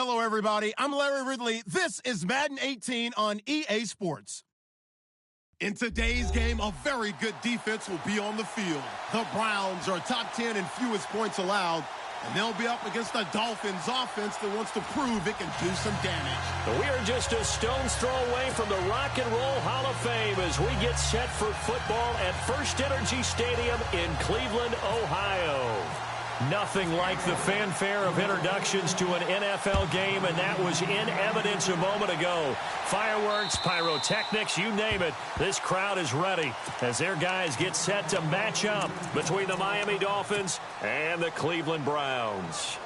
Hello, everybody. I'm Larry Ridley. This is Madden 18 on EA Sports. In today's game, a very good defense will be on the field. The Browns are top 10 in fewest points allowed, and they'll be up against the Dolphins offense that wants to prove it can do some damage. We are just a stone's throw away from the Rock and Roll Hall of Fame as we get set for football at First Energy Stadium in Cleveland, Ohio. Nothing like the fanfare of introductions to an NFL game, and that was in evidence a moment ago. Fireworks, pyrotechnics, you name it. This crowd is ready as their guys get set to match up between the Miami Dolphins and the Cleveland Browns.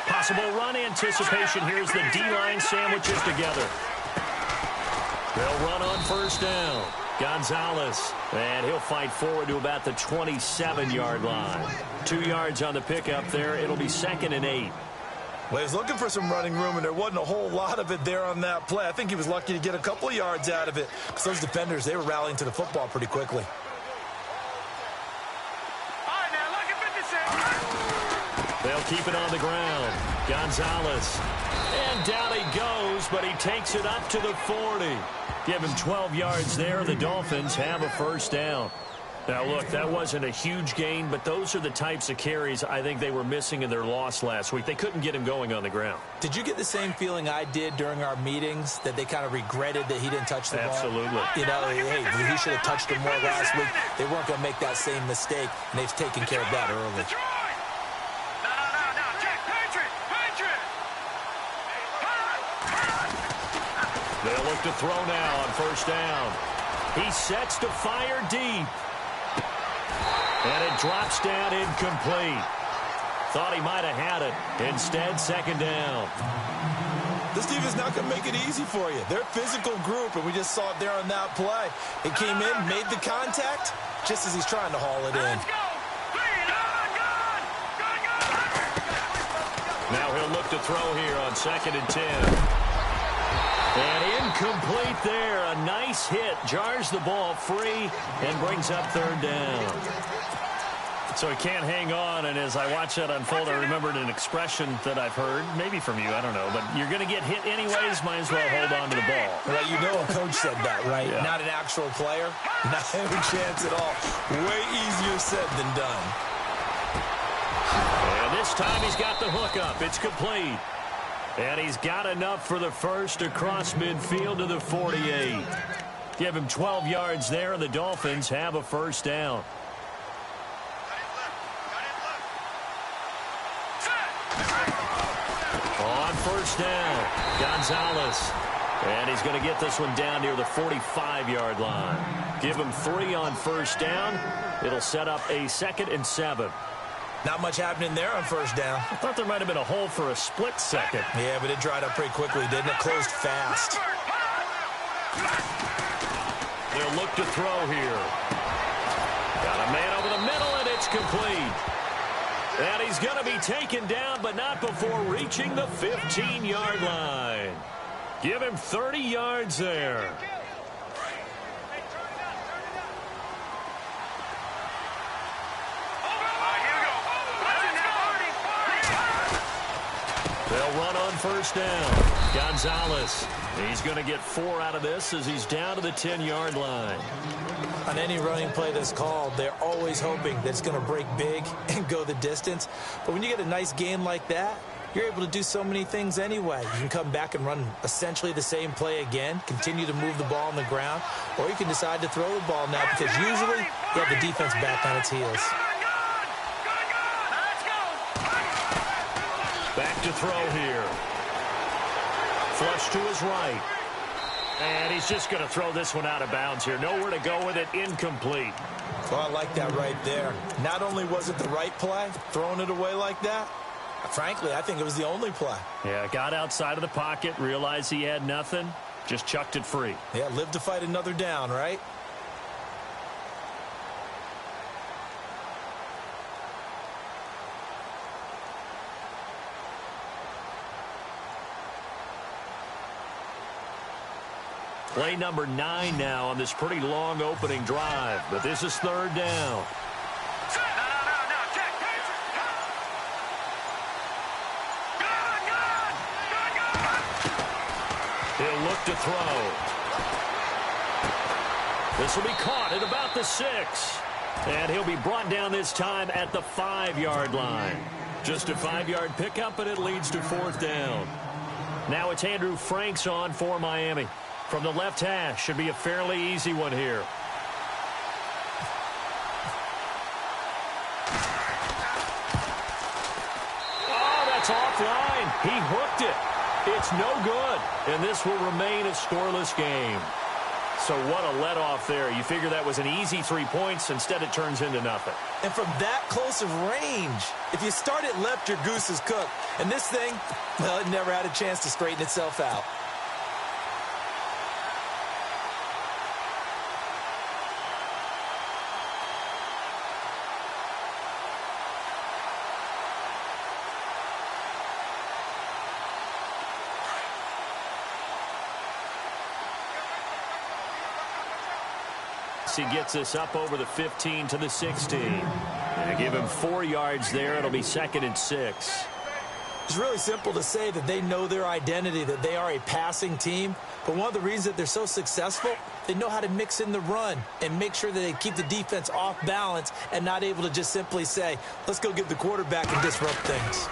Possible run anticipation. Here's the D-line sandwiches together. They'll run on first down. Gonzalez, and he'll fight forward to about the 27-yard line. 2 yards on the pickup there. It'll be 2nd and 8. Well, he was looking for some running room, and there wasn't a whole lot of it there on that play. I think he was lucky to get a couple of yards out of it because those defenders, they were rallying to the football pretty quickly. They'll keep it on the ground. Gonzalez. And down he goes, but he takes it up to the 40. Give him 12 yards there. The Dolphins have a first down. Now, look, that wasn't a huge gain, but those are the types of carries I think they were missing in their loss last week. They couldn't get him going on the ground. Did you get the same feeling I did during our meetings, that they kind of regretted that he didn't touch the ball? Absolutely. You know, hey, he should have touched him more last week. They weren't going to make that same mistake, and they've taken care of that early. They'll look to throw now on first down. He sets to fire deep. And it drops down incomplete. Thought he might have had it. Instead, 2nd down. This defense not going to make it easy for you. They're a physical group, and we just saw it there on that play. It came in, made the contact, just as he's trying to haul it in. Now he'll look to throw here on 2nd and 10. And incomplete there. A nice hit. Jars the ball free and brings up 3rd down. So he can't hang on, and as I watch that unfold, I remembered an expression that I've heard, maybe from you, I don't know, but you're going to get hit anyways, might as well hold on to the ball. Right, you know a coach said that, right? Yeah. Not an actual player. Not a chance at all. Way easier said than done. And this time he's got the hook up. It's complete. And he's got enough for the first across midfield to the 48. Give him 12 yards there, and the Dolphins have a first down. On first down, Gonzalez. And he's going to get this one down near the 45-yard line. Give him 3 on first down. It'll set up a 2nd and 7. Not much happening there on first down. I thought there might have been a hole for a split second. Yeah, but it dried up pretty quickly, didn't it? Closed fast. They'll look to throw here. Got a man over the middle, and it's complete. And he's going to be taken down, but not before reaching the 15-yard line. Give him 30 yards there. They'll run on first down. Gonzalez. He's going to get 4 out of this as he's down to the 10-yard line. On any running play that's called, they're always hoping that it's going to break big and go the distance. But when you get a nice game like that, you're able to do so many things anyway. You can come back and run essentially the same play again, continue to move the ball on the ground, or you can decide to throw the ball now because usually you have the defense back on its heels. Back to throw here. Flush to his right. And he's just going to throw this one out of bounds here. Nowhere to go with it. Incomplete. Well, I like that right there. Not only was it the right play, throwing it away like that, frankly, I think it was the only play. Yeah, got outside of the pocket, realized he had nothing, just chucked it free. Yeah, live to fight another down, right? Play number 9 now on this pretty long opening drive. But this is third down. He'll look to throw. This will be caught at about the 6. And he'll be brought down this time at the 5-yard line. Just a 5-yard pickup, and it leads to fourth down. Now it's Andrew Franks on for Miami. From the left hash, should be a fairly easy one here. Oh, that's offline. He hooked it. It's no good, and this will remain a scoreless game. So what a let-off there. You figure that was an easy 3 points. Instead, it turns into nothing. And from that close of range, if you start it left, your goose is cooked. And this thing, well, it never had a chance to straighten itself out. He gets this up over the 15 to the 16. And give him 4 yards there. It'll be 2nd and 6. It's really simple to say that they know their identity, that they are a passing team. But one of the reasons that they're so successful, they know how to mix in the run and make sure that they keep the defense off balance and not able to just simply say, let's go get the quarterback and disrupt things.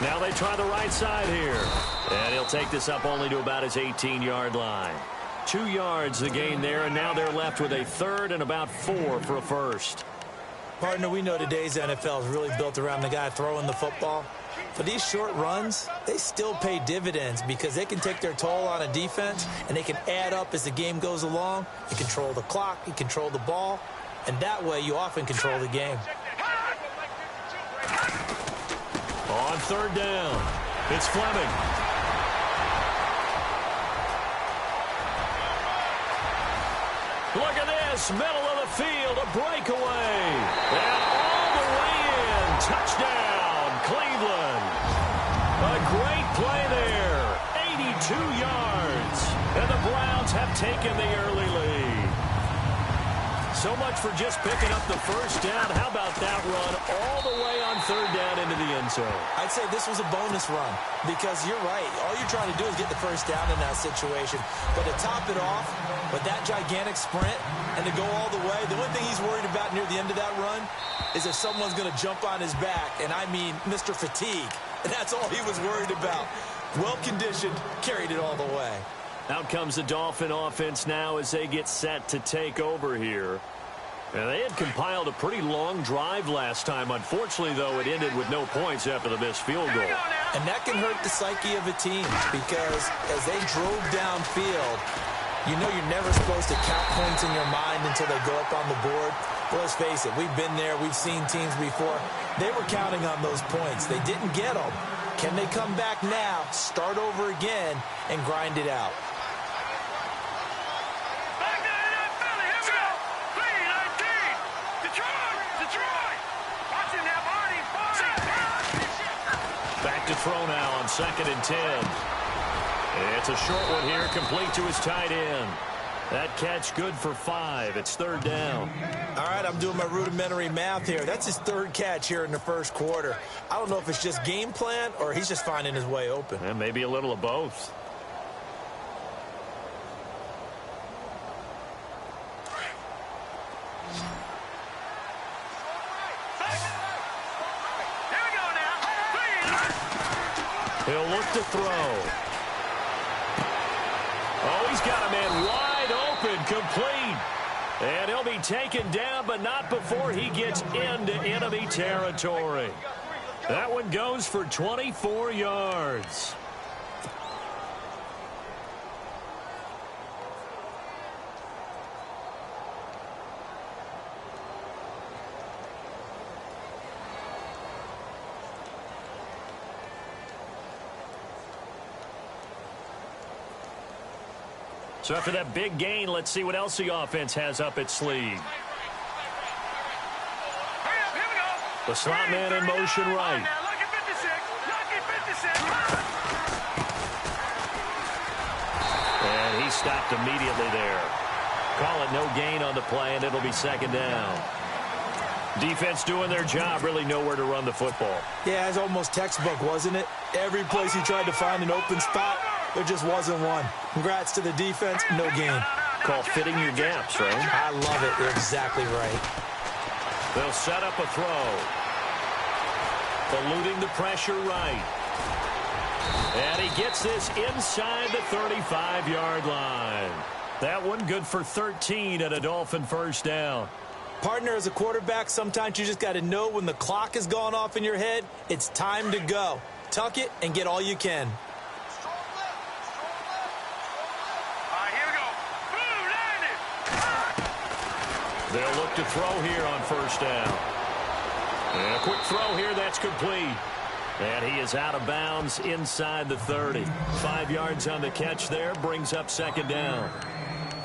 Now they try the right side here. And he'll take this up only to about his 18-yard line. 2 yards the gain there, and now they're left with a 3rd and about 4 for a first. Partner, we know today's NFL is really built around the guy throwing the football. But these short runs, they still pay dividends because they can take their toll on a defense, and they can add up as the game goes along. You control the clock, you control the ball, and that way you often control the game. On 3rd down, it's Fleming. Look at this, middle of the field, a breakaway. And all the way in, touchdown, Cleveland. A great play there, 82 yards. And the Browns have taken the early lead. So much for just picking up the first down. How about that run all the way on 3rd down into the end zone? I'd say this was a bonus run because you're right. All you're trying to do is get the first down in that situation. But to top it off with that gigantic sprint and to go all the way, the only thing he's worried about near the end of that run is if someone's going to jump on his back. And I mean Mr. Fatigue. And that's all he was worried about. Well-conditioned, carried it all the way. Out comes the Dolphin offense now as they get set to take over here. And they had compiled a pretty long drive last time. Unfortunately, though, it ended with no points after the missed field goal. And that can hurt the psyche of a team because as they drove downfield, you know you're never supposed to count points in your mind until they go up on the board. Well, let's face it, we've been there. We've seen teams before. They were counting on those points. They didn't get them. Can they come back now, start over again, and grind it out? Back to throw now on 2nd and 10. It's a short one here, complete to his tight end. That catch good for 5. It's 3rd down. All right, I'm doing my rudimentary math here. That's his 3rd catch here in the first quarter. I don't know if it's just game plan or he's just finding his way open. And maybe a little of both. He'll look to throw. Oh, he's got a man wide open, complete. And he'll be taken down, but not before he gets into enemy territory. That one goes for 24 yards. So after that big gain, let's see what else the offense has up its sleeve. The slot man in motion right. And he stopped immediately there. Call it no gain on the play, and it'll be second down. Defense doing their job, really nowhere to run the football. Yeah, it's almost textbook, wasn't it? Every place he tried to find an open spot, there just wasn't one. Congrats to the defense, no gain. Call fitting your gaps, right? I love it. You're exactly right. They'll set up a throw. Eluding the pressure right. And he gets this inside the 35-yard line. That one good for 13 and a Dolphin first down. Partner, as a quarterback, sometimes you just got to know when the clock has gone off in your head, it's time to go. Tuck it and get all you can. They'll look to throw here on first down. And a quick throw here, that's complete. And he is out of bounds inside the 30. 5 yards on the catch there, brings up second down.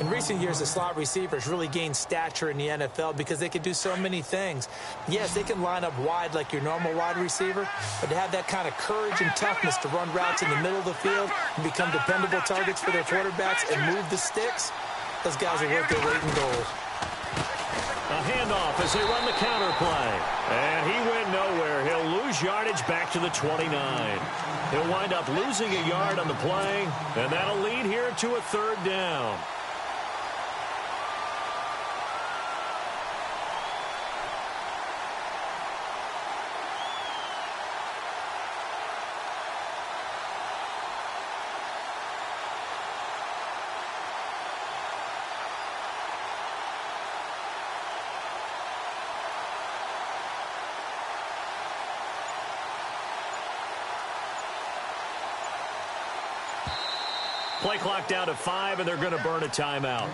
In recent years, the slot receivers really gained stature in the NFL because they can do so many things. Yes, they can line up wide like your normal wide receiver, but to have that kind of courage and toughness to run routes in the middle of the field and become dependable targets for their quarterbacks and move the sticks, those guys are worth their weight in gold. A handoff as they run the counter play. And he went nowhere. He'll lose yardage back to the 29. He'll wind up losing a yard on the play, and that'll lead here to a third down. Play clock down to 5, and they're going to burn a timeout.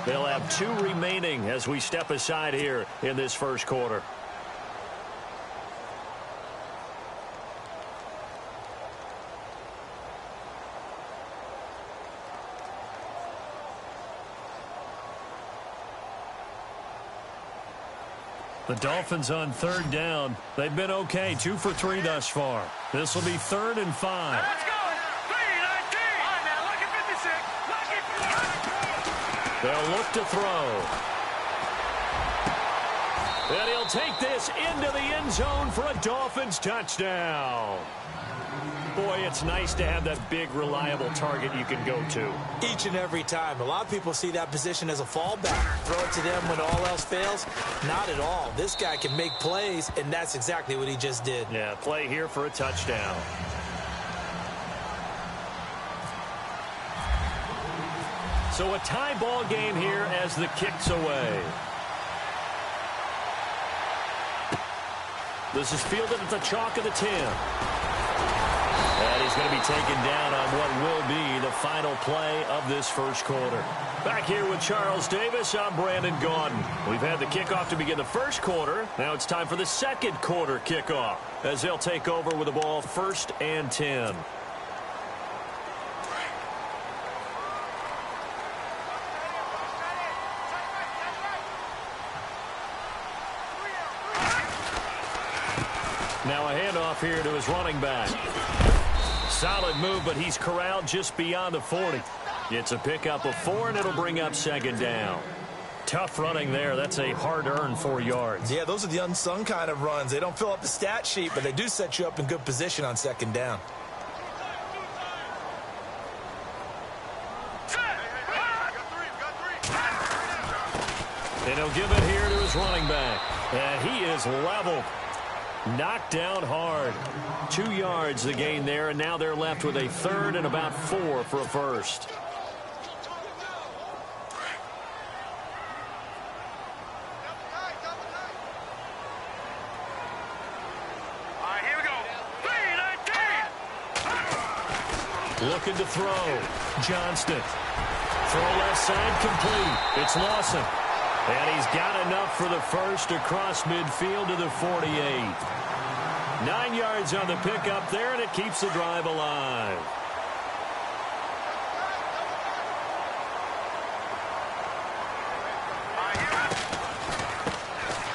They'll have 2 remaining as we step aside here in this first quarter. The Dolphins on third down. They've been okay, 2 for 3 thus far. This will be 3rd and 5. They'll look to throw. And he'll take this into the end zone for a Dolphins touchdown. Boy, it's nice to have that big, reliable target you can go to. Each and every time. A lot of people see that position as a fallback. Throw it to them when all else fails. Not at all. This guy can make plays, and that's exactly what he just did. Yeah, play here for a touchdown. So a tie ball game here as the kick's away. This is fielded at the chalk of the 10. And he's going to be taken down on what will be the final play of this first quarter. Back here with Charles Davis, I'm Brandon Gaudin. We've had the kickoff to begin the first quarter. Now it's time for the second quarter kickoff as they'll take over with the ball 1st and 10. Now a handoff here to his running back. Solid move, but he's corralled just beyond the 40. It's a pickup of 4, and it'll bring up second down. Tough running there. That's a hard-earned 4 yards. Yeah, those are the unsung kind of runs. They don't fill up the stat sheet, but they do set you up in good position on second down. And he'll give it here to his running back. And he is leveled. Knocked down hard. 2 yards the gain there, and now they're left with a 3rd and about 4 for a first. Looking to throw. Johnston. Throw left side complete. It's Lawson. And he's got enough for the first across midfield to the 48. 9 yards on the pickup there, and it keeps the drive alive.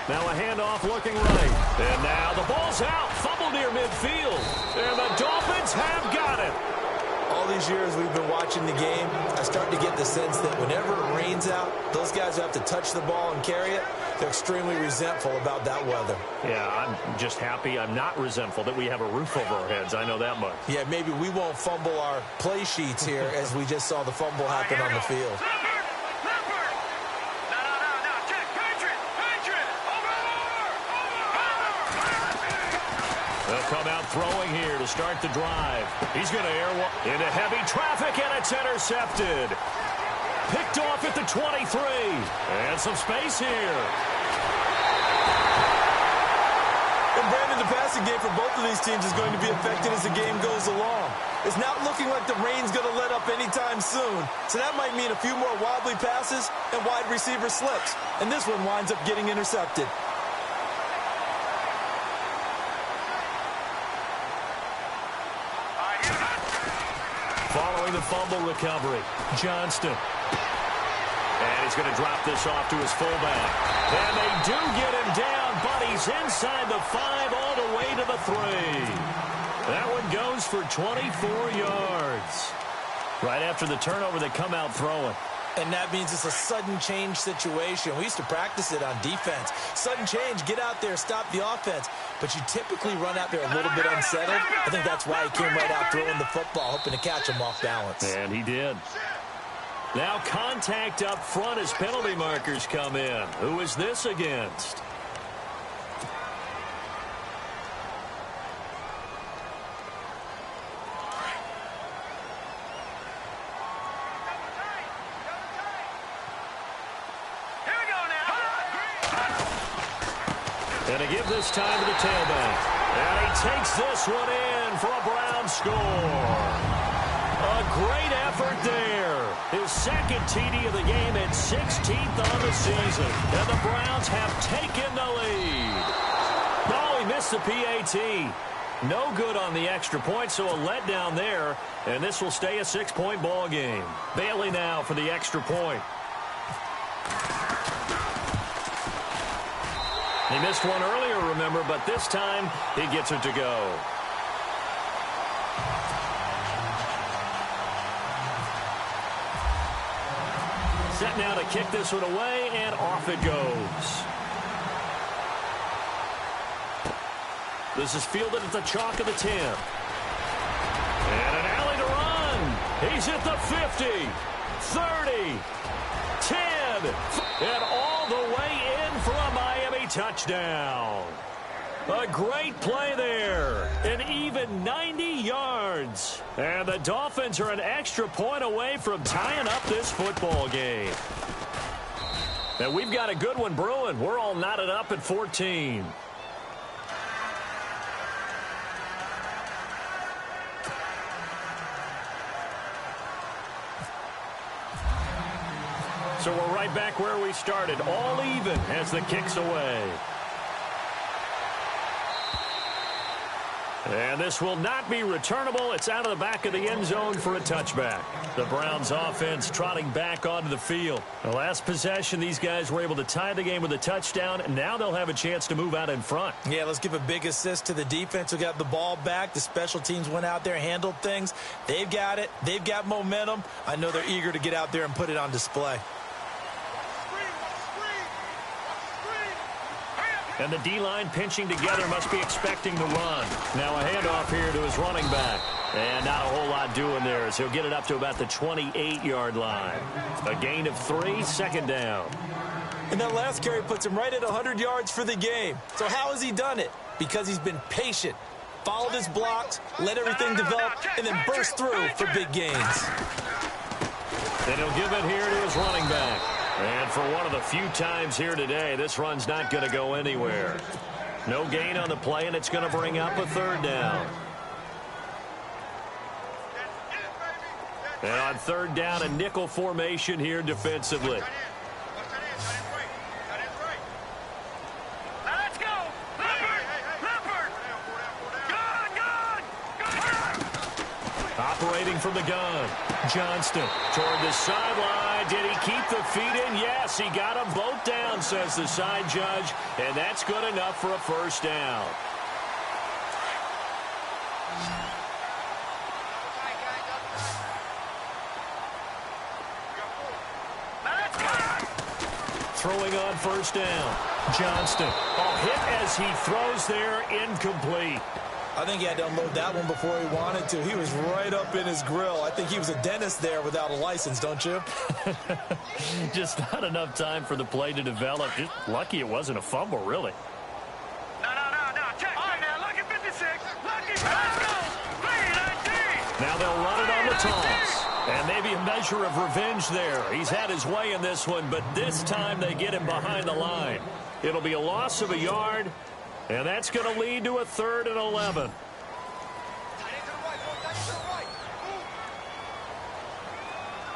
Now a handoff looking right. And now the ball's out. Fumble near midfield. And the Dolphins have got it. All these years we've been watching the game, I start to get the sense that whenever it rains out, those guys who have to touch the ball and carry it, they're extremely resentful about that weather. Yeah, I'm just happy I'm not resentful that we have a roof over our heads. I know that much. Yeah, maybe we won't fumble our play sheets here as we just saw the fumble happen on the field. They'll come out throwing here to start the drive. He's going to air one into heavy traffic, and it's intercepted. Picked off at the 23. And some space here. And Brandon, the passing game for both of these teams is going to be affected as the game goes along. It's not looking like the rain's going to let up anytime soon. So that might mean a few more wobbly passes and wide receiver slips. And this one winds up getting intercepted. Following the fumble recovery, Johnston. And he's going to drop this off to his fullback. And they do get him down, but he's inside the 5 all the way to the 3. That one goes for 24 yards. Right after the turnover, they come out throwing. And that means it's a sudden change situation. We used to practice it on defense. Sudden change, get out there, stop the offense. But you typically run out there a little bit unsettled. I think that's why he came right out throwing the football, hoping to catch him off balance. And he did. Now contact up front as penalty markers come in. Who is this against? And to give this time to the tailback. And he takes this one in for a Brown score. A great effort there. His second TD of the game and 16th on the season. And the Browns have taken the lead. Oh, he missed the PAT. No good on the extra point, so a letdown there. And this will stay a 6-point ball game. Bailey now for the extra point. He missed one earlier, remember, but this time he gets it to go. Set now to kick this one away, and off it goes. This is fielded at the chalk of the 10. And an alley to run. He's at the 50, 30, 10, and all the way in for a Miami touchdown. A great play there. An even 90 yards. And the Dolphins are an extra point away from tying up this football game. And we've got a good one brewing. We're all knotted up at 14. So we're right back where we started, all even as the kick's away. And this will not be returnable. It's out of the back of the end zone for a touchback. The Browns offense trotting back onto the field. The last possession, these guys were able to tie the game with a touchdown, and now they'll have a chance to move out in front. Yeah, let's give a big assist to the defense who got the ball back. The special teams went out there, handled things. They've got it. They've got momentum. I know they're eager to get out there and put it on display. And the D-line pinching together, must be expecting the run. Now a handoff here to his running back. And not a whole lot doing there, as he'll get it up to about the 28-yard line. A gain of 3, second down. And that last carry puts him right at 100 yards for the game. So how has he done it? Because he's been patient, followed his blocks, let everything develop, and then burst through for big gains. And he'll give it here to his running back. And for one of the few times here today, this run's not going to go anywhere. No gain on the play, and it's going to bring up a third down. And on third down, a nickel formation here defensively. Operating from the gun, Johnston toward the sideline. Did he keep the feet in? Yes, he got them both down, says the side judge, and that's good enough for a first down. throwing on first down. Johnston. Hit as he throws there, incomplete. I think he had to unload that one before he wanted to. He was right up in his grill. I think he was a dentist there without a license, don't you? Just not enough time for the play to develop. Just lucky it wasn't a fumble, really. No. Check. All right, now, lucky 56. Lucky, let's go. 3-19. Now they'll run it on the toss. And maybe a measure of revenge there. He's had his way in this one, but this time they get him behind the line. It'll be a loss of a yard. And that's going to lead to a 3rd and 11. All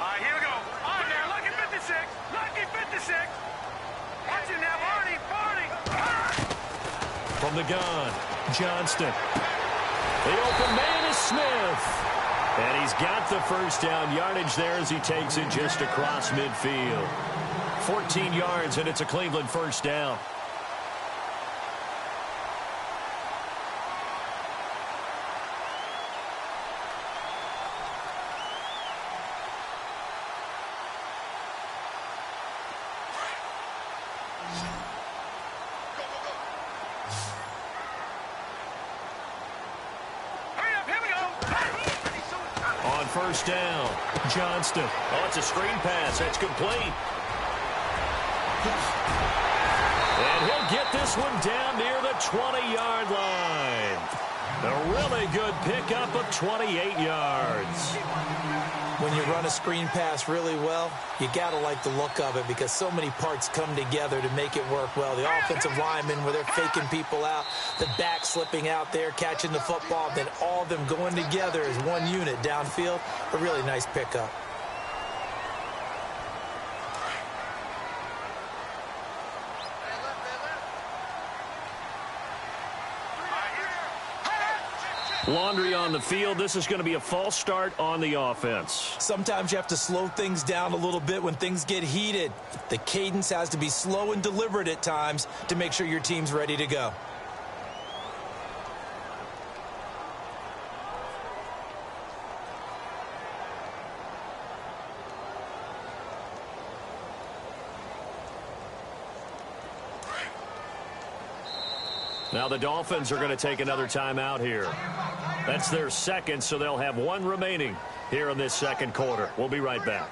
right, here we go. All right, now, lucky 56. Lucky 56. Watch it now, Barney. From the gun, Johnston. The open man is Smith. And he's got the first down yardage there as he takes it just across midfield. 14 yards, and it's a Cleveland first down. First down, Johnston. Oh, it's a screen pass. That's complete. And he'll get this one down near the 20-yard line. A really good pickup of 28 yards. When you run a screen pass really well, you got to like the look of it because so many parts come together to make it work well. The offensive linemen, where they're faking people out, the back slipping out there, catching the football, then all of them going together as one unit downfield. A really nice pickup. Laundry on the field. This is going to be a false start on the offense. Sometimes you have to slow things down a little bit when things get heated. The cadence has to be slow and deliberate at times to make sure your team's ready to go. Now the Dolphins are going to take another timeout here. That's their second, so they'll have one remaining here in this second quarter. We'll be right back.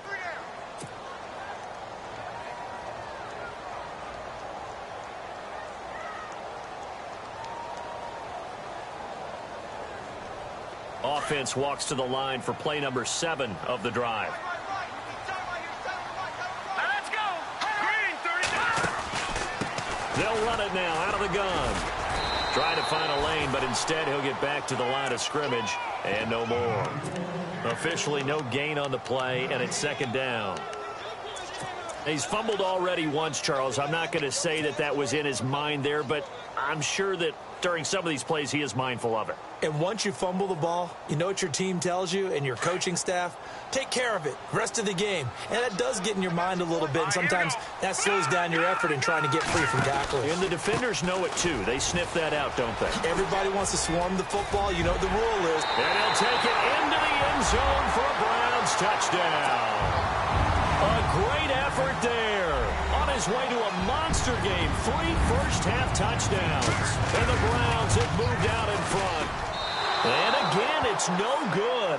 Offense walks to the line for play number 7 of the drive. Let's go. Green, 35. They'll run it now out of the gun. Try to find a lane, but instead he'll get back to the line of scrimmage and no more. Officially no gain on the play, and it's second down. He's fumbled already once, Charles. I'm not going to say that that was in his mind there, but I'm sure that during some of these plays he is mindful of it. And once you fumble the ball, you know what your team tells you and your coaching staff? Take care of it. Rest of the game. And that does get in your mind a little bit. And sometimes that slows down your effort in trying to get free from tackling. And the defenders know it, too. They sniff that out, don't they? Everybody wants to swarm the football. You know what the rule is. And he'll take it into the end zone for a Browns touchdown. A great effort there. On his way to a monster game. 3 first-half touchdowns. And the Browns have moved out in front. And again, it's no good.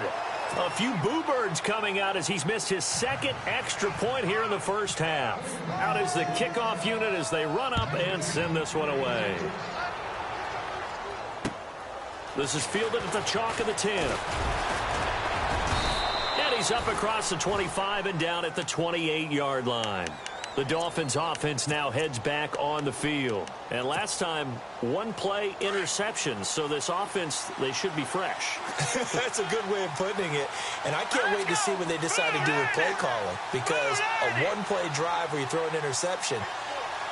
A few boo birds coming out as he's missed his second extra point here in the first half. Out is the kickoff unit as they run up and send this one away. This is fielded at the chalk of the 10. And he's up across the 25 and down at the 28-yard line. The Dolphins offense now heads back on the field. And last time, 1 play interception. So this offense, they should be fresh. That's a good way of putting it. And I can't wait to see what they decide to do with play calling. Because a 1-play drive where you throw an interception,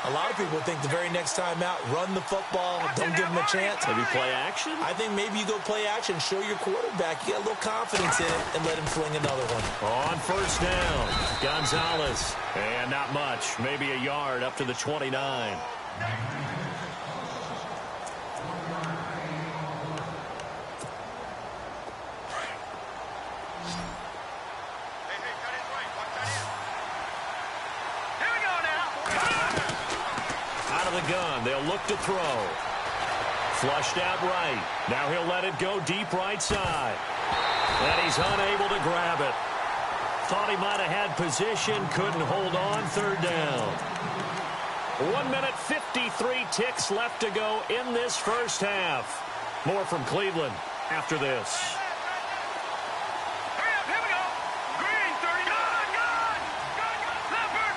a lot of people think the very next time out, run the football, don't give them a chance. Maybe play action? I think maybe you go play action, show your quarterback, you get a little confidence in it, and let him fling another one. On first down, Gonzalez. And not much, maybe a yard up to the 29. Here we go now. gun. They'll look to throw. Flushed out right. Now he'll let it go deep right side. And he's unable to grab it. Thought he might have had position. Couldn't hold on. Third down. 1 minute 53 ticks left to go in this first half. More from Cleveland after this. Hurry up, here we go. Green, 30. Gun. Leopard.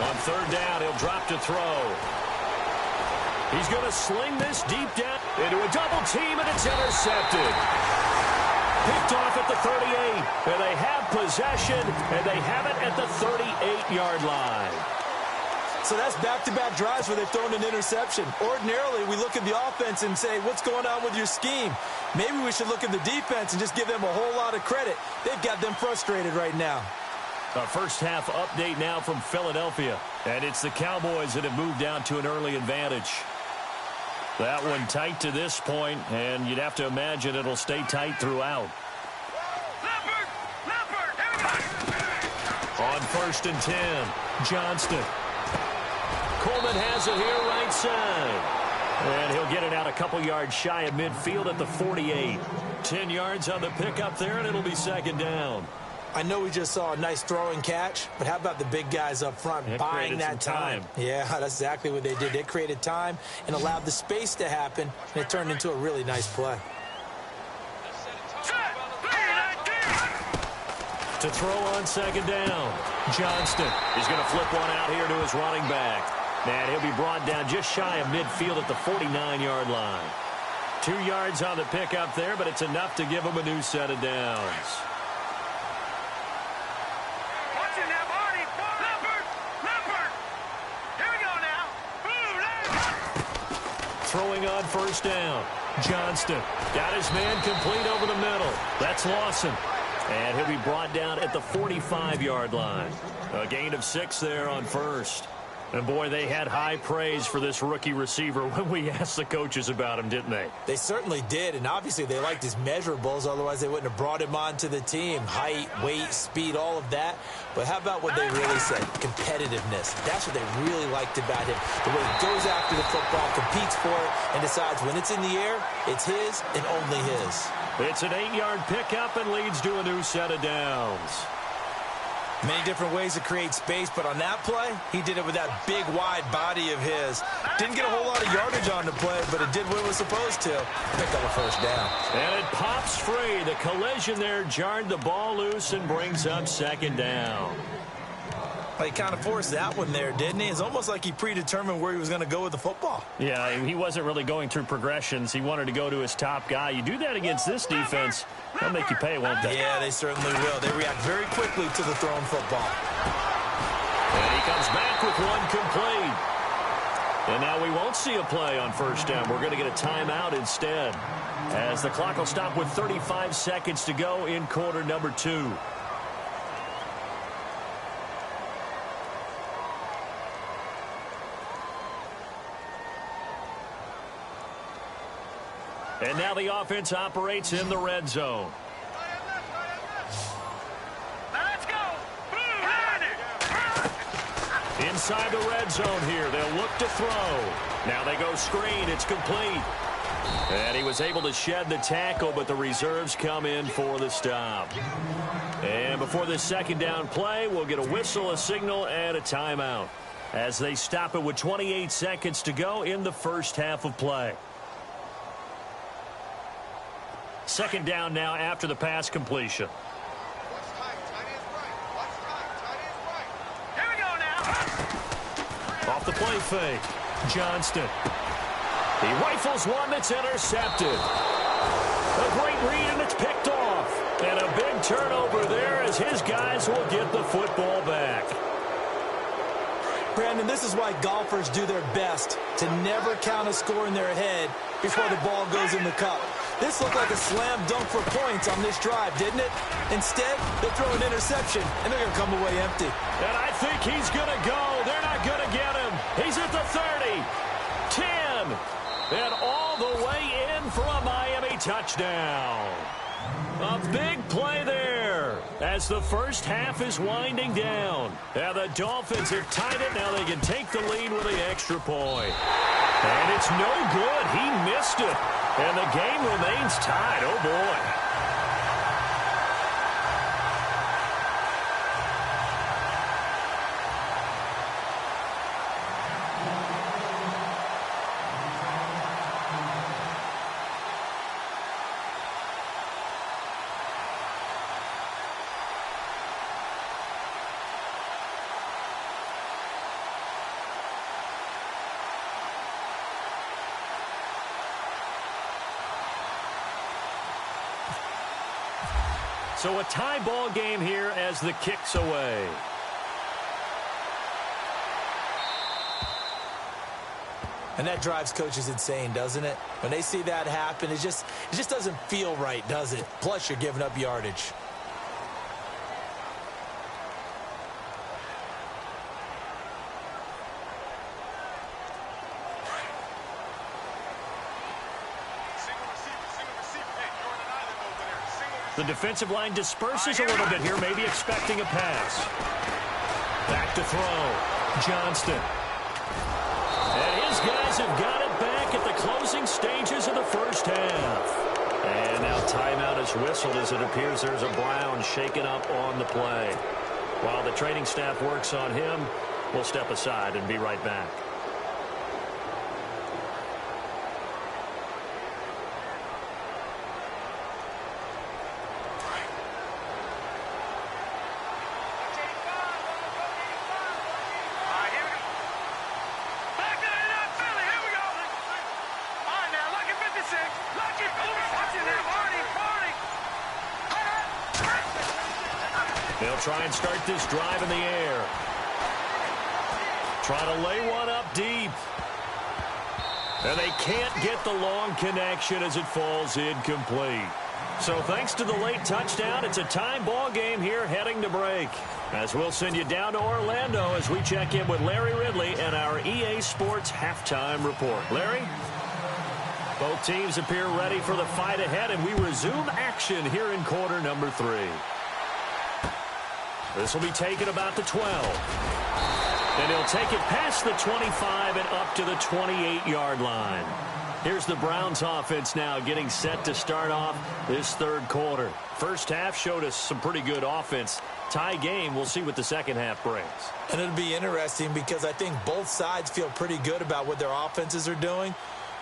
On third down, he'll drop to throw. He's going to sling this deep down into a double team, and it's intercepted. Picked off at the 38, and they have possession, and they have it at the 38-yard line. So that's back-to-back drives where they've thrown an interception. Ordinarily, we look at the offense and say, what's going on with your scheme? Maybe we should look at the defense and just give them a whole lot of credit. They've got them frustrated right now. A first-half update now from Philadelphia, and it's the Cowboys that have moved down to an early advantage. That one tight to this point, and you'd have to imagine it'll stay tight throughout. Leopard, here we go. On 1st and 10, Johnston. Coleman has it here right side. And he'll get it out a couple yards shy of midfield at the 48. 10 yards on the pickup there, and it'll be second down. I know we just saw a nice throwing catch, but how about the big guys up front buying that time? Yeah, that's exactly what they did. They created time and allowed the space to happen, and it turned into a really nice play. To throw on second down, Johnston is going to flip one out here to his running back. And he'll be brought down just shy of midfield at the 49-yard line. 2 yards on the pickup there, but it's enough to give him a new set of downs. Throwing on first down. Johnston got his man complete over the middle. That's Lawson. And he'll be brought down at the 45-yard line. A gain of 6 there on first. And, boy, they had high praise for this rookie receiver when we asked the coaches about him, didn't they? They certainly did, and obviously they liked his measurables. Otherwise, they wouldn't have brought him onto the team. Height, weight, speed, all of that. But how about what they really said? Competitiveness. That's what they really liked about him. The way he goes after the football, competes for it, and decides when it's in the air, it's his and only his. It's an 8-yard pickup and leads to a new set of downs. Many different ways to create space, but on that play, he did it with that big, wide body of his. Didn't get a whole lot of yardage on the play, but it did what it was supposed to. Picked up a first down. And it pops free. The collision there jarred the ball loose and brings up second down. He kind of forced that one there, didn't he? It's almost like he predetermined where he was going to go with the football. Yeah, he wasn't really going through progressions. He wanted to go to his top guy. You do that against this defense, they'll make you pay, won't they? Yeah, they certainly will. They react very quickly to the thrown football. And he comes back with one complete. And now we won't see a play on first down. We're going to get a timeout instead, as the clock will stop with 35 seconds to go in quarter number 2. And now the offense operates in the red zone. Let's go. Inside the red zone here, they'll look to throw. Now they go screen. It's complete. And he was able to shed the tackle, but the reserves come in for the stop. And before this second down play, we'll get a whistle, a signal, and a timeout, as they stop it with 28 seconds to go in the first half of play. Second down now after the pass completion. Here we go now. Off the play fake, Johnston. He rifles one that's intercepted. A great read, and it's picked off. And a big turnover there as his guys will get the football back. Brandon, this is why golfers do their best to never count a score in their head before the ball goes in the cup. This looked like a slam dunk for points on this drive, didn't it? Instead, they throw an interception, and they're going to come away empty. And I think he's going to go. They're not going to get him. He's at the 30, 10, and all the way in for a Miami touchdown. A big play there as the first half is winding down. And the Dolphins have tied it. Now they can take the lead with the extra point. And it's no good. He missed it. And the game remains tied. Oh, boy. So a tie ball game here as the kick's away. And that drives coaches insane, doesn't it? When they see that happen, it just doesn't feel right, does it? Plus, you're giving up yardage. The defensive line disperses a little bit here, maybe expecting a pass. Back to throw. Johnston. And his guys have got it back at the closing stages of the first half. And now timeout is whistled as it appears there's a Brown shaken up on the play. While the training staff works on him, we'll step aside and be right back. They'll try and start this drive in the air. Try to lay one up deep. And they can't get the long connection as it falls incomplete. So thanks to the late touchdown, it's a tie ball game here heading to break. As we'll send you down to Orlando as we check in with Larry Ridley and our EA Sports halftime report. Larry? Both teams appear ready for the fight ahead, and we resume action here in quarter number 3. This will be taken about the 12. And he'll take it past the 25 and up to the 28-yard line. Here's the Browns offense now getting set to start off this third quarter. First half showed us some pretty good offense. Tie game, we'll see what the second half brings. And it'll be interesting because I think both sides feel pretty good about what their offenses are doing.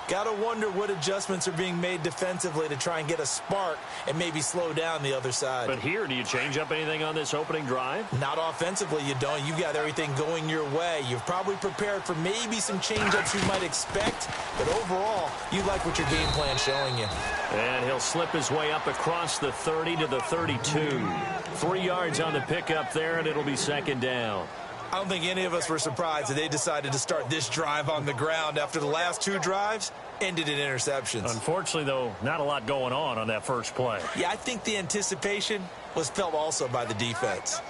Got to wonder what adjustments are being made defensively to try and get a spark and maybe slow down the other side. But here, do you change up anything on this opening drive? Not offensively, you don't. You've got everything going your way. You've probably prepared for maybe some change-ups you might expect, but overall, you like what your game plan's showing you. And he'll slip his way up across the 30 to the 32. 3 yards on the pickup there, and it'll be second down. I don't think any of us were surprised that they decided to start this drive on the ground after the last 2 drives ended in interceptions. Unfortunately, though, not a lot going on that first play. Yeah, I think the anticipation was felt also by the defense.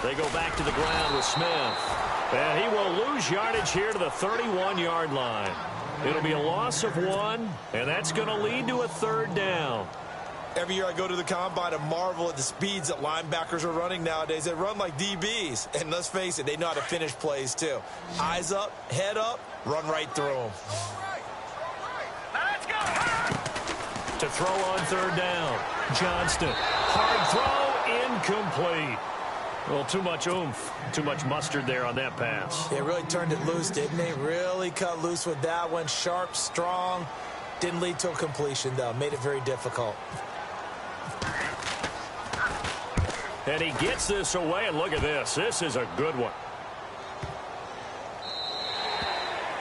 They go back to the ground with Smith. And he will lose yardage here to the 31-yard line. It'll be a loss of 1, and that's going to lead to a third down. Every year I go to the combine and marvel at the speeds that linebackers are running nowadays. They run like DBs. And let's face it, they know how to finish plays too. Eyes up, head up, run right through them. Let's go! To throw on third down. Johnston. Hard throw, incomplete. Well, too much oomph, too much mustard there on that pass. They really turned it loose, didn't they? Really cut loose with that one. Sharp, strong. Didn't lead to a completion, though. Made it very difficult. And he gets this away, and look at this. This is a good one.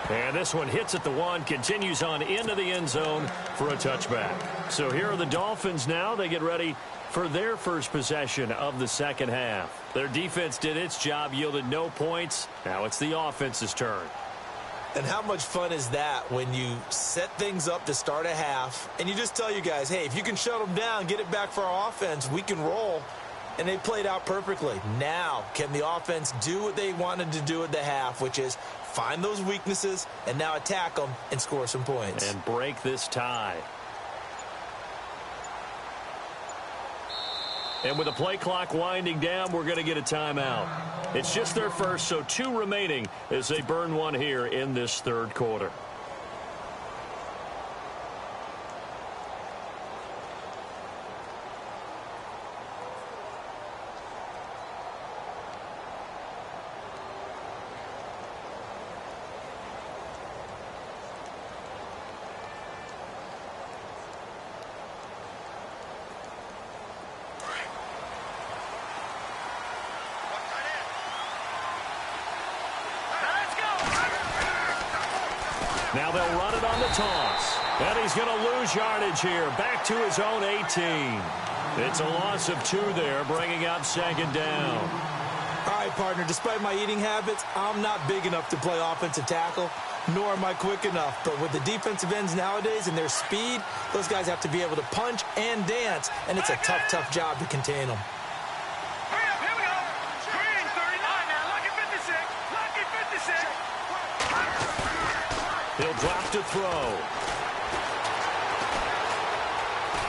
And this one hits at the 1, continues on into the end zone for a touchback. So here are the Dolphins now. They get ready for their first possession of the second half. Their defense did its job, yielded no points. Now it's the offense's turn. And how much fun is that when you set things up to start a half, and you just tell you guys, hey, if you can shut them down, get it back for our offense, we can roll. And they played out perfectly. Now, can the offense do what they wanted to do at the half, which is find those weaknesses, and now attack them and score some points. And break this tie. And with the play clock winding down, we're going to get a timeout. It's just their first, so 2 remaining as they burn one here in this third quarter. Now they'll run it on the toss. And he's going to lose yardage here. Back to his own 18. It's a loss of 2 there, bringing up second down. All right, partner, despite my eating habits, I'm not big enough to play offensive tackle, nor am I quick enough. But with the defensive ends nowadays and their speed, those guys have to be able to punch and dance, and it's a tough, tough job to contain them. Here we go. Green, 39 now. Lucky 56. Lucky 56. He'll drop to throw.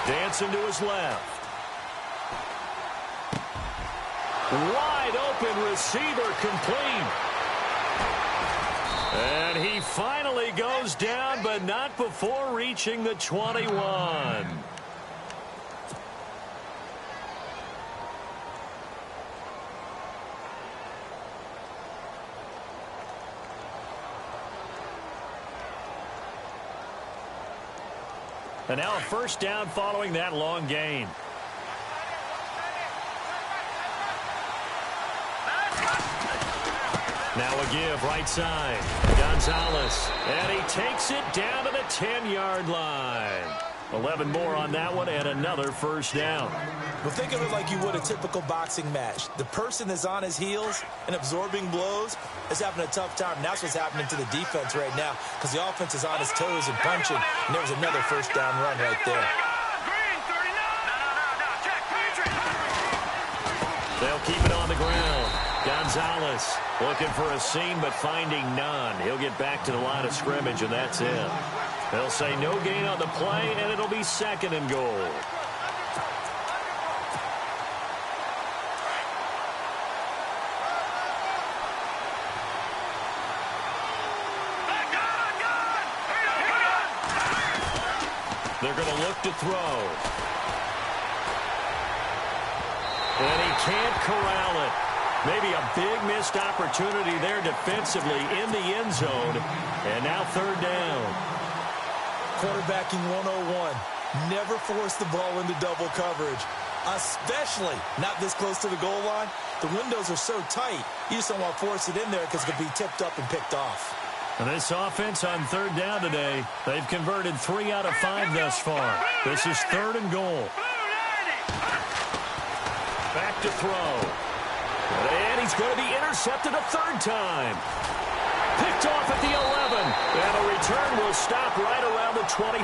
Dancing to his left. Wide open receiver complete. And he finally goes down, but not before reaching the 21. And now a first down following that long gain. Now a give right side. Gonzalez. And he takes it down to the 10-yard line. 11 more on that one and another first down. Well, think of it like you would a typical boxing match. The person that's on his heels and absorbing blows is having a tough time. And that's what's happening to the defense right now because the offense is on his toes and punching. And there was another first down run right there. Green, 39. No. Check. They'll keep it on the ground. Gonzalez looking for a seam but finding none. He'll get back to the line of scrimmage, and that's it. They'll say no gain on the play, and it'll be second and goal. They're going to look to throw. And he can't corral it. Maybe a big missed opportunity there defensively in the end zone. And now third down. Quarterbacking 101. Never force the ball into double coverage, especially not this close to the goal line. The windows are so tight, you just don't want to force it in there because it could be tipped up and picked off. And this offense on third down today, they've converted 3 out of 5 thus far. This is third and goal. Back to throw. And he's going to be intercepted a third time. Picked off at the 11. And the return will stop right around the 25.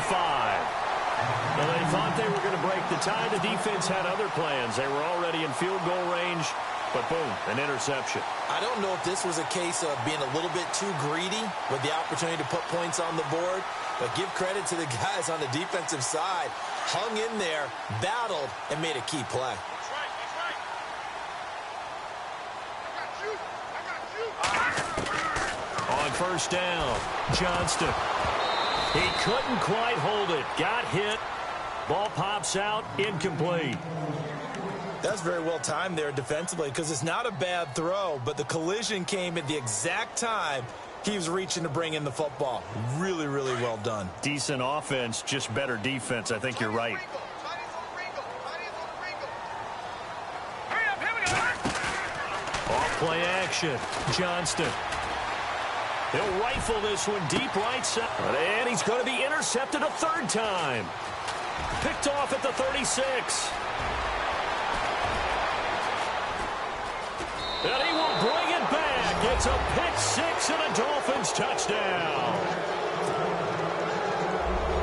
Now they thought they were going to break the tie. The defense had other plans. They were already in field goal range. But boom, an interception. I don't know if this was a case of being a little bit too greedy with the opportunity to put points on the board. But give credit to the guys on the defensive side. Hung in there, battled, and made a key play. On first down, Johnston. He couldn't quite hold it. Got hit. Ball pops out, incomplete. That's very well timed there defensively because it's not a bad throw, but the collision came at the exact time he was reaching to bring in the football. Really, really well done. Decent offense, just better defense. I think you're right. Off play action. Johnston. He'll rifle this one deep right side. And he's going to be intercepted a third time. Picked off at the 36. And he will bring it back. It's a pick six and a Dolphins touchdown.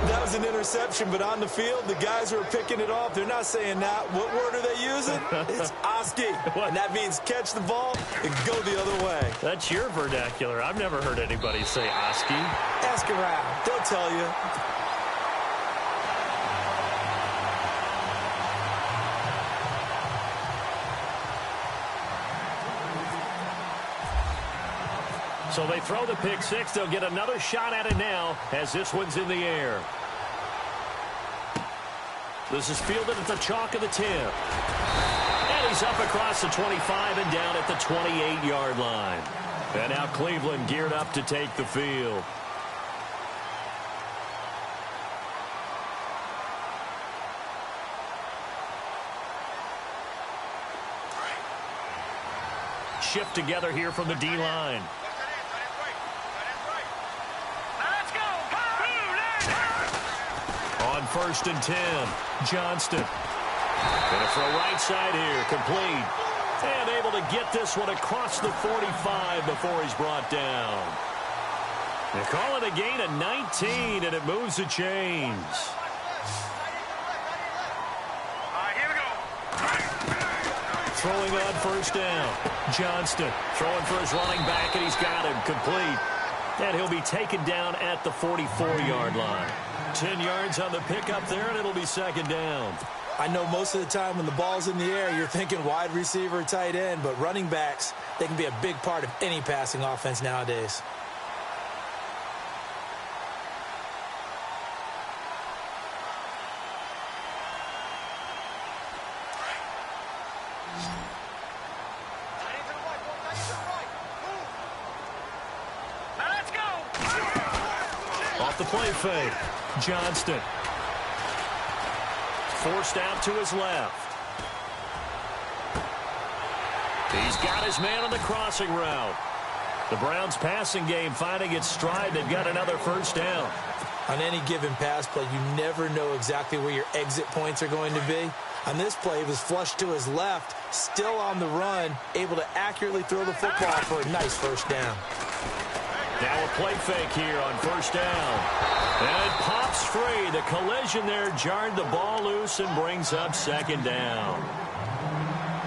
That was an interception, but on the field, the guys who are picking it off, they're not saying that. What word are they using? It's Oski, and that means catch the ball and go the other way. That's your vernacular. I've never heard anybody say Oski. Ask around. They'll tell you. So they throw the pick six. They'll get another shot at it now as this one's in the air. This is fielded at the chalk of the 10. And he's up across the 25 and down at the 28-yard line. And now Cleveland geared up to take the field. Shift together here from the D-line. On 1st and 10, Johnston. Gonna throw right side here, complete. And able to get this one across the 45 before he's brought down. They call it a gain of 19, and it moves the chains. Here we go. Throwing on 1st down, Johnston throwing for his running back, and he's got him complete. And he'll be taken down at the 44-yard line. 10 yards on the pickup there, and it'll be 2nd down. I know most of the time when the ball's in the air, you're thinking wide receiver, tight end, but running backs, they can be a big part of any passing offense nowadays. The play fake. Johnston. Forced out to his left. He's got his man on the crossing route. The Browns passing game finding its stride. They've got another 1st down. On any given pass play, you never know exactly where your exit points are going to be. On this play, he was flushed to his left, still on the run, able to accurately throw the football for a nice 1st down. Now a play fake here on 1st down. And it pops free. The collision there jarred the ball loose and brings up 2nd down.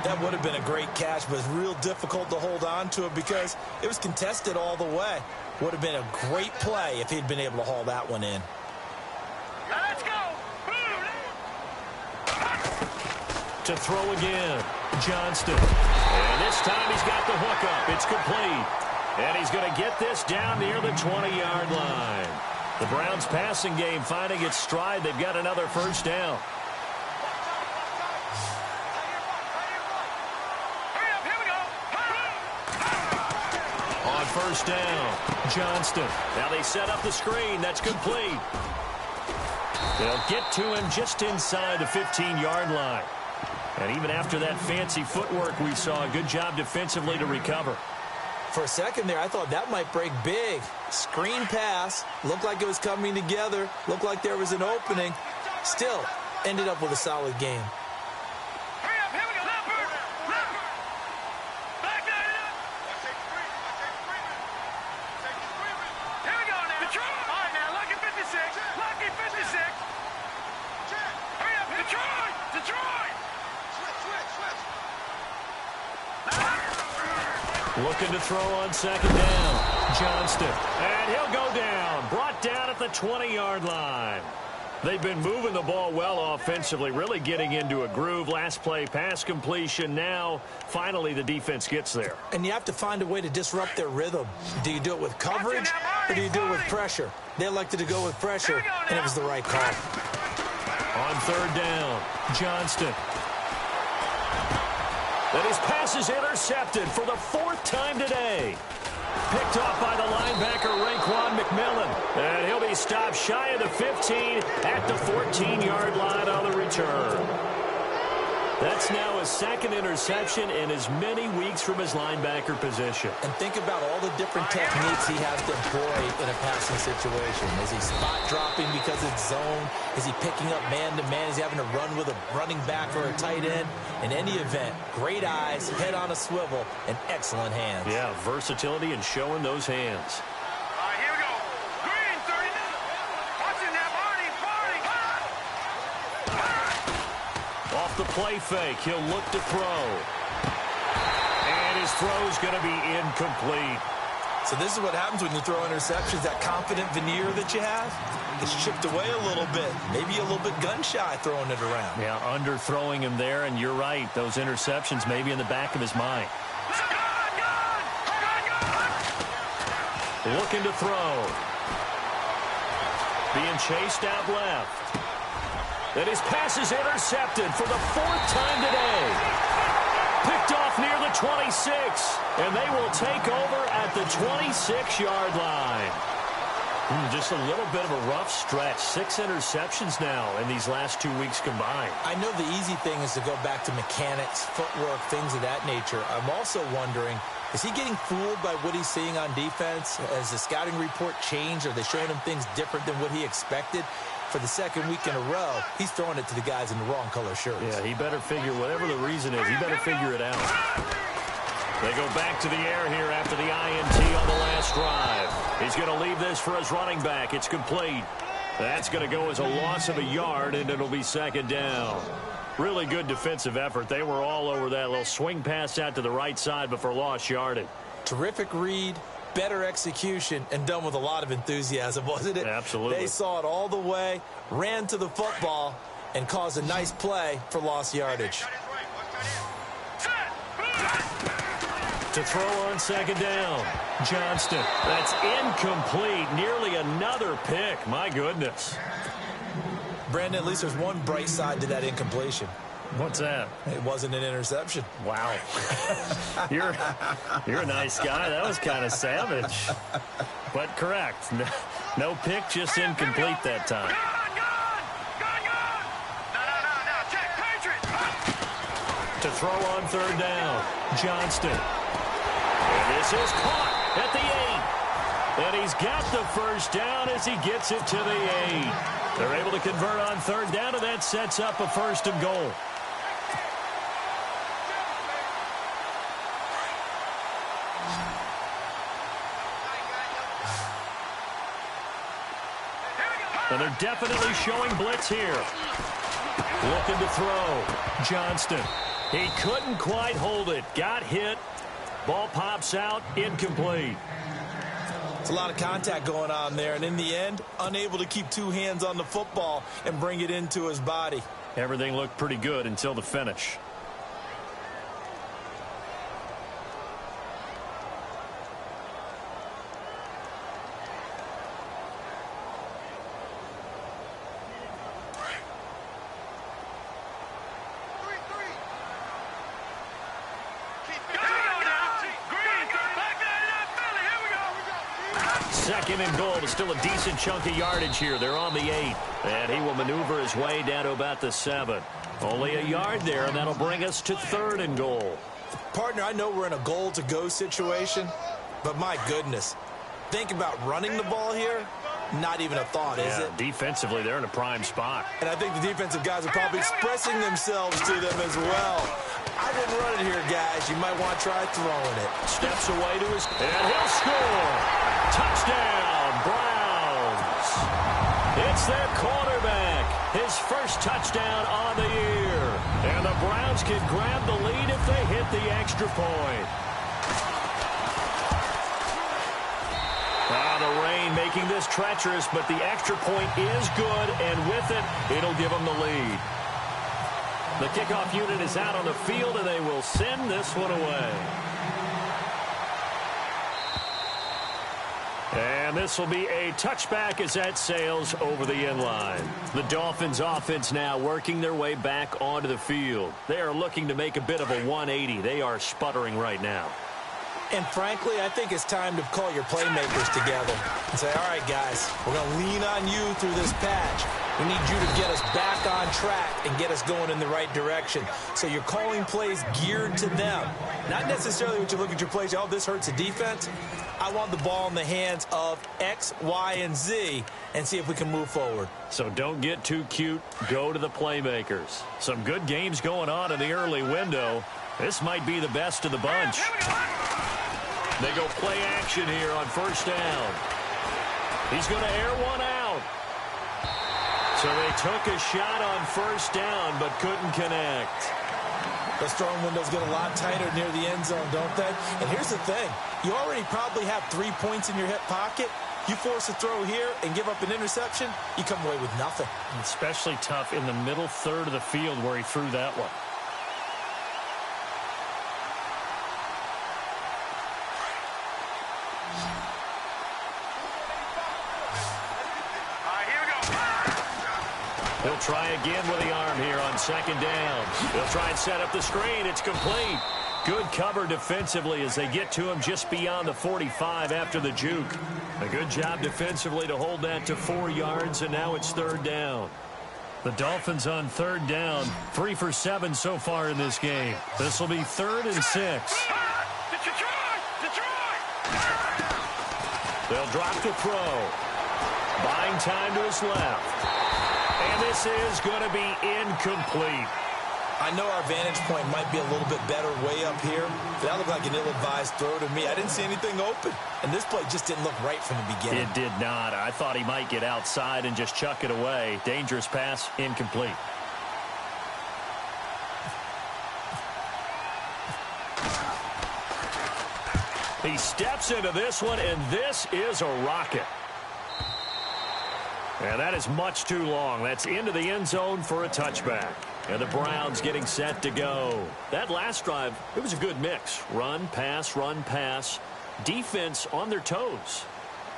That would have been a great catch, but it's real difficult to hold on to it because it was contested all the way. Would have been a great play if he'd been able to haul that one in. Let's go. To throw again, Johnston. And this time he's got the hook up. It's complete. And he's going to get this down near the 20-yard line. The Browns passing game finding its stride. They've got another 1st down. Here we go. On 1st down, Johnston. Now they set up the screen. That's complete. They'll get to him just inside the 15-yard line. And even after that fancy footwork we saw, a good job defensively to recover. For a second there, I thought that might break big. Screen pass. Looked like it was coming together. Looked like there was an opening. Still, ended up with a solid game. Hurry up. Here we go. Leopard. Back there. Here we go now. Detroit. All right, now. Lucky 56. Lucky 56. Hurry up. Detroit. Detroit. Switch. Looking to throw on 2nd down. Johnston. And he'll go down. Brought down at the 20-yard line. They've been moving the ball well offensively, really getting into a groove. Last play, pass completion. Now, finally, the defense gets there. And you have to find a way to disrupt their rhythm. Do you do it with coverage or do you do it with pressure? They elected to go with pressure, and it was the right call. On 3rd down, Johnston. And his pass is intercepted for the 4th time today. Picked off by the linebacker, Raekwon McMillan. And he'll be stopped shy of the 15 at the 14-yard line on the return. That's now his 2nd interception in as many weeks from his linebacker position. And think about all the different techniques he has to employ in a passing situation. Is he spot dropping because it's zone? Is he picking up man-to-man? Is he having to run with a running back or a tight end? In any event, great eyes, head on a swivel, and excellent hands. Yeah, versatility and showing those hands. Here we go. Green 39. Watching that Barney. off the play fake. He'll look to throw. And his throw's going to be incomplete. So this is what happens when you throw interceptions. That confident veneer that you have is chipped away a little bit. Maybe a little bit gun-shy throwing it around. Yeah, underthrowing him there, and you're right. Those interceptions may be in the back of his mind. Looking to throw. Being chased out left. And his pass is intercepted for the 4th time today. Picked off near the 26. And they will take over at the 26-yard line. Just a little bit of a rough stretch. 6 interceptions now in these last 2 weeks combined. I know the easy thing is to go back to mechanics, footwork, things of that nature. I'm also wondering, is he getting fooled by what he's seeing on defense? Has the scouting report changed? Are they showing him things different than what he expected? For the 2nd week in a row, he's throwing it to the guys in the wrong color shirts. Yeah, he better figure, whatever the reason is, he better figure it out. They go back to the air here after the INT on the last drive. He's going to leave this for his running back. It's complete. That's going to go as a loss of a yard, and it'll be 2nd down. Really good defensive effort. They were all over that little swing pass out to the right side before lost yardage. Terrific read, better execution, and done with a lot of enthusiasm, wasn't it? Absolutely. They saw it all the way, ran to the football, and caused a nice play for lost yardage. To throw on 2nd down. Johnston. That's incomplete. Nearly another pick. My goodness. Brandon, at least there's one bright side to that incompletion. What's that? It wasn't an interception. Wow. You're a nice guy. That was kind of savage. But correct. No pick, just incomplete that time. To throw on 3rd down. Johnston. And this is caught at the 8. And he's got the 1st down as he gets it to the 8. They're able to convert on 3rd down, and that sets up a 1st and goal. And they're definitely showing blitz here. Looking to throw. Johnston. He couldn't quite hold it. Got hit. Ball pops out. Incomplete. It's a lot of contact going on there, and in the end, unable to keep 2 hands on the football and bring it into his body. Everything looked pretty good until the finish. Second and goal. It's still a decent chunk of yardage here. They're on the 8. And he will maneuver his way down to about the 7. Only a yard there, and that'll bring us to 3rd and goal. Partner, I know we're in a goal-to-go situation, but my goodness, think about running the ball here. Not even a thought, is it? Defensively, they're in a prime spot. And I think the defensive guys are probably expressing themselves to them as well. I wouldn't run it here, guys. You might want to try throwing it. Steps away to his... And he'll score! Touchdown, Browns! It's their quarterback. His 1st touchdown on the year. And the Browns can grab the lead if they hit the extra point. The rain making this treacherous, but the extra point is good, and with it, it'll give them the lead. The kickoff unit is out on the field, and they will send this one away. And this will be a touchback as that sails over the end line. The Dolphins offense now working their way back onto the field. They are looking to make a bit of a 180. They are sputtering right now. And frankly, I think it's time to call your playmakers together and say, all right, guys, we're going to lean on you through this patch. We need you to get us back on track and get us going in the right direction. So you're calling plays geared to them. Not necessarily what you look at your plays, oh, this hurts the defense. I want the ball in the hands of X, Y, and Z and see if we can move forward. So don't get too cute. Go to the playmakers. Some good games going on in the early window. This might be the best of the bunch. They go play action here on 1st down. He's going to air one out. So they took a shot on first down, but couldn't connect. Those throwing windows get a lot tighter near the end zone, don't they? And here's the thing. You already probably have 3 points in your hip pocket. You force a throw here and give up an interception, you come away with nothing. Especially tough in the middle third of the field where he threw that one. He'll try again with the arm here on second down. He'll try and set up the screen. It's complete. Good cover defensively as they get to him just beyond the 45 after the juke. A good job defensively to hold that to 4 yards, and now it's third down. The Dolphins on third down, 3 for 7 so far in this game. This will be 3rd and 6. They'll drop to throw. Buying time to his left. And this is going to be incomplete. I know our vantage point might be a little bit better way up here, but that looked like an ill-advised throw to me. I didn't see anything open, and this play just didn't look right from the beginning. It did not. I thought he might get outside and just chuck it away. Dangerous pass, incomplete. He steps into this one, and this is a rocket. And that is much too long. That's into the end zone for a touchback. And the Browns getting set to go. That last drive, it was a good mix. Run, pass. Defense on their toes.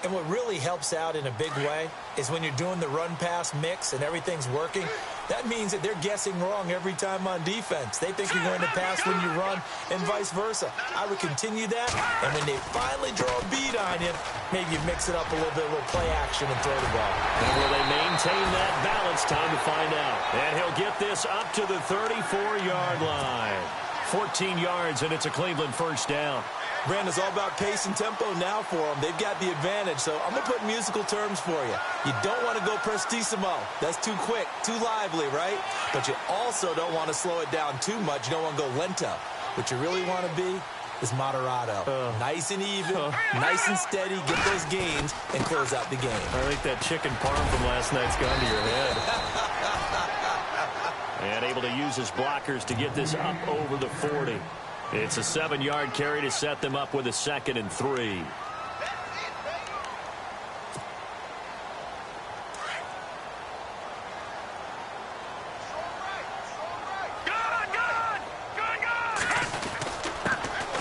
And what really helps out in a big way is when you're doing the run-pass mix and everything's working, that means that they're guessing wrong every time on defense. They think you're going to pass when you run and vice versa. I would continue that, and when they finally draw a bead on you, maybe you mix it up a little bit, a little play action and throw the ball. And will they maintain that balance? Time to find out. And he'll get this up to the 34-yard line. 14 yards, and it's a Cleveland first down. Brandon, it's all about pace and tempo now for them. They've got the advantage, so I'm going to put musical terms for you. You don't want to go prestissimo. That's too quick, too lively, right? But you also don't want to slow it down too much. You don't want to go lento. What you really want to be is moderato. Nice and even, nice and steady, get those gains, and close out the game. I think that chicken parm from last night's gone to your head. And able to use his blockers to get this up over the 40. It's a 7-yard carry to set them up with a 2nd and 3.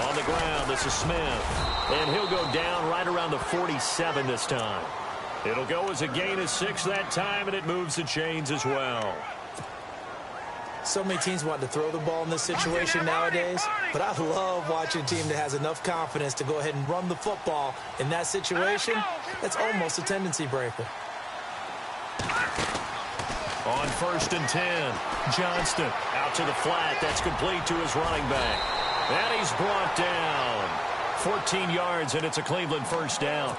On the ground, this is Smith. And he'll go down right around the 47 this time. It'll go as a gain of 6 that time, and it moves the chains as well. So many teams want to throw the ball in this situation nowadays, but I love watching a team that has enough confidence to go ahead and run the football. In that situation, that's almost a tendency breaker. On 1st and 10, Johnston out to the flat. That's complete to his running back. And he's brought down. 14 yards, and it's a Cleveland first down.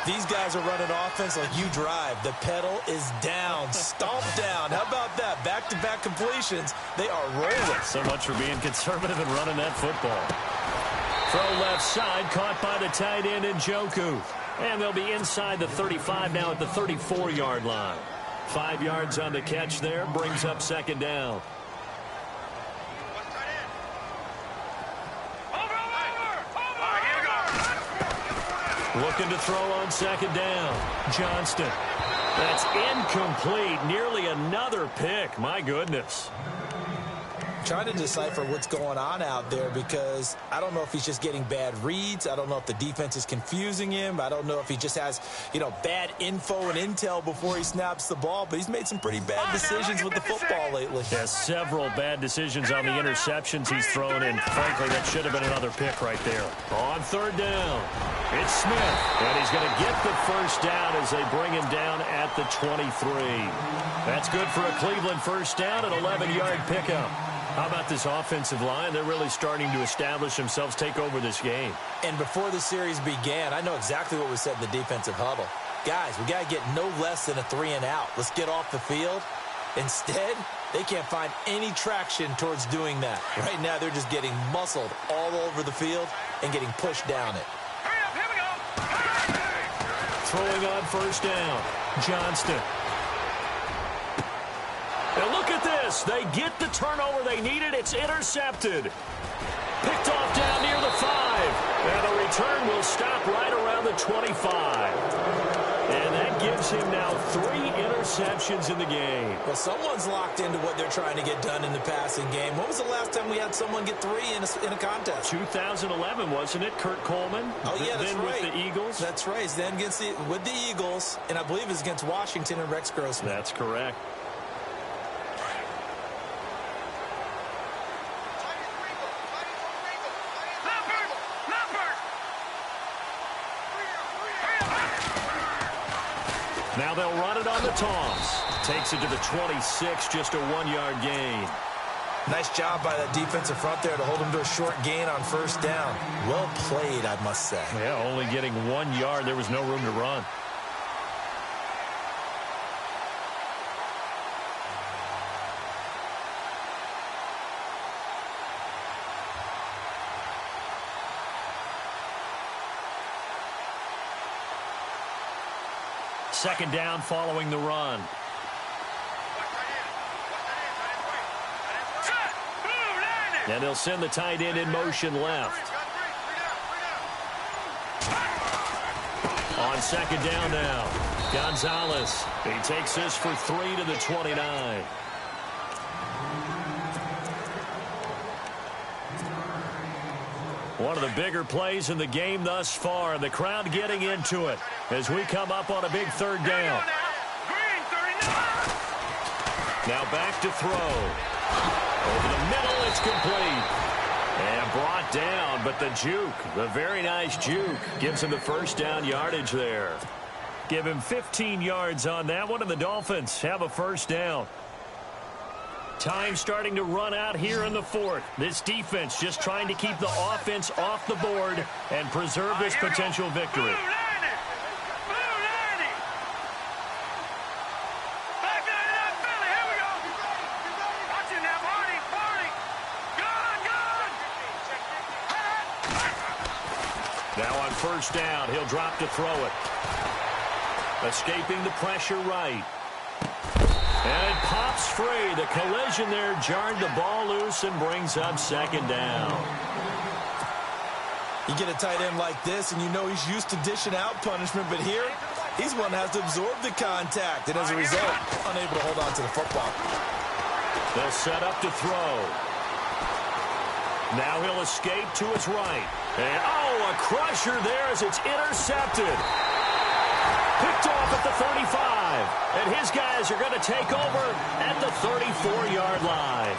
These guys are running offense like you drive. The pedal is down, stomp down. How about that? Back-to-back completions. They are rolling. So much for being conservative and running that football. Throw left side, caught by the tight end Njoku. And they'll be inside the 35 now at the 34-yard line. 5 yards on the catch there, brings up 2nd down. Looking to throw on 2nd down. Johnston. That's incomplete. Nearly another pick. My goodness. Trying to decipher what's going on out there because I don't know if he's just getting bad reads. I don't know if the defense is confusing him. I don't know if he just has, bad info and intel before he snaps the ball. But he's made some pretty bad decisions with the football lately. Has several bad decisions on the interceptions he's thrown, and frankly, that should have been another pick right there. On 3rd down, it's Smith. And he's going to get the first down as they bring him down at the 23. That's good for a Cleveland first down, an 11-yard pickup. How about this offensive line? They're really starting to establish themselves, take over this game. And before the series began, I know exactly what was said in the defensive huddle. Guys, we got to get no less than a 3-and-out. Let's get off the field. Instead, they can't find any traction towards doing that. Right now, they're just getting muscled all over the field and getting pushed down it. Throwing on 1st down, Johnston. this. They get the turnover they needed. It's intercepted. Picked off down near the 5. And the return will stop right around the 25. And that gives him now 3 interceptions in the game. Well, someone's locked into what they're trying to get done in the passing game. When was the last time we had someone get 3 in a contest? 2011, wasn't it? Kurt Coleman. Oh, yeah, that's then right. with the Eagles. That's right. Then with the Eagles, and I believe it's against Washington and Rex Grossman. That's correct. Now they'll run it on the toss. Takes it to the 26, just a 1-yard gain. Nice job by that defensive front there to hold him to a short gain on first down. Well played, I must say. Yeah, only getting 1 yard. There was no room to run. Second down following the run. And they'll send the tight end in motion left. On second down now, Gonzalez. He takes this for 3 to the 29. One of the bigger plays in the game thus far, and the crowd getting into it as we come up on a big third down. Now back to throw. Over the middle, it's complete. And brought down, but the juke, the very nice juke, gives him the first down yardage there. Give him 15 yards on that one, and the Dolphins have a first down. Time starting to run out here in the 4th. This defense just trying to keep the offense off the board and preserve this potential victory. Now on first down, he'll drop to throw it. Escaping the pressure right. And it pops free. The collision there jarred the ball loose and brings up second down. You get a tight end like this, and you know he's used to dishing out punishment, but here, he's one that has to absorb the contact, and as a result, unable to hold on to the football. They'll set up to throw. Now he'll escape to his right. And, a crusher there as it's intercepted. Picked off at the 35. And his guys are going to take over at the 34-yard line.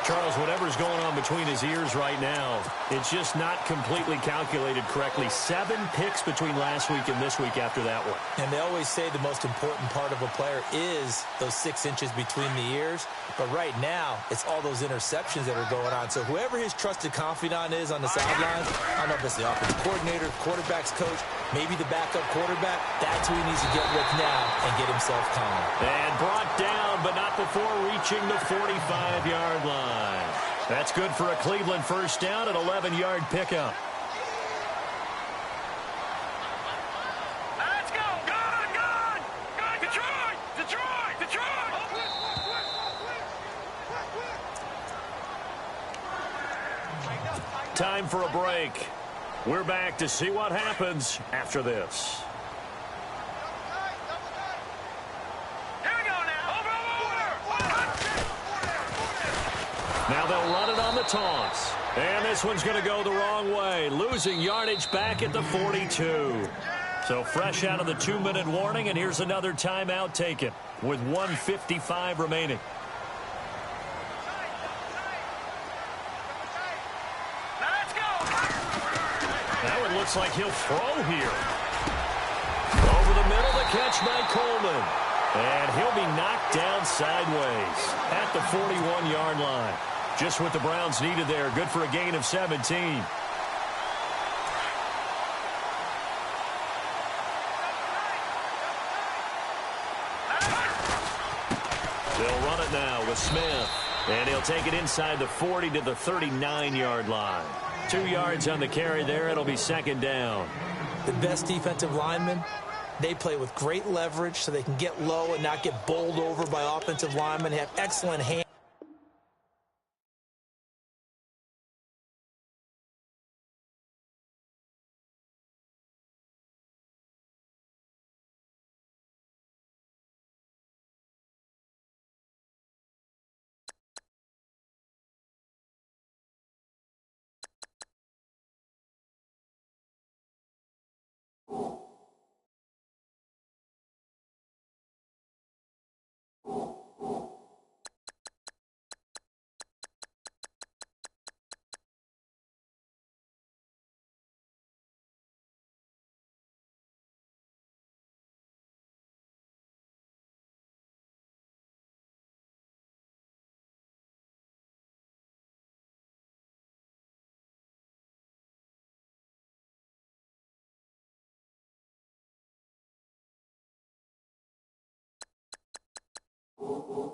Charles, whatever's going on between his ears right now, it's just not completely calculated correctly. 7 picks between last week and this week after that one. And they always say the most important part of a player is those 6 inches between the ears. But right now, it's all those interceptions that are going on. So whoever his trusted confidant is on the sidelines, I don't know if it's the offensive coordinator, quarterback's coach, maybe the backup quarterback, that's who he needs to get with now and get himself calm. And brought down, but not before reaching the 45-yard line. That's good for a Cleveland first down, an 11-yard pickup. Let's go! Good! Detroit! Time for a break. We're back to see what happens after this. Now they'll run it on the toss. And this one's going to go the wrong way. Losing yardage back at the 42. So fresh out of the 2-minute warning, and here's another timeout taken with 1:55 remaining. Now it looks like he'll throw here. Over the middle, the catch by Coleman. And he'll be knocked down sideways at the 41-yard line. Just what the Browns needed there. Good for a gain of 17. They'll run it now with Smith. And he'll take it inside the 40 to the 39-yard line. 2 yards on the carry there. It'll be second down. The best defensive linemen, they play with great leverage so they can get low and not get bowled over by offensive linemen. They have excellent hands. You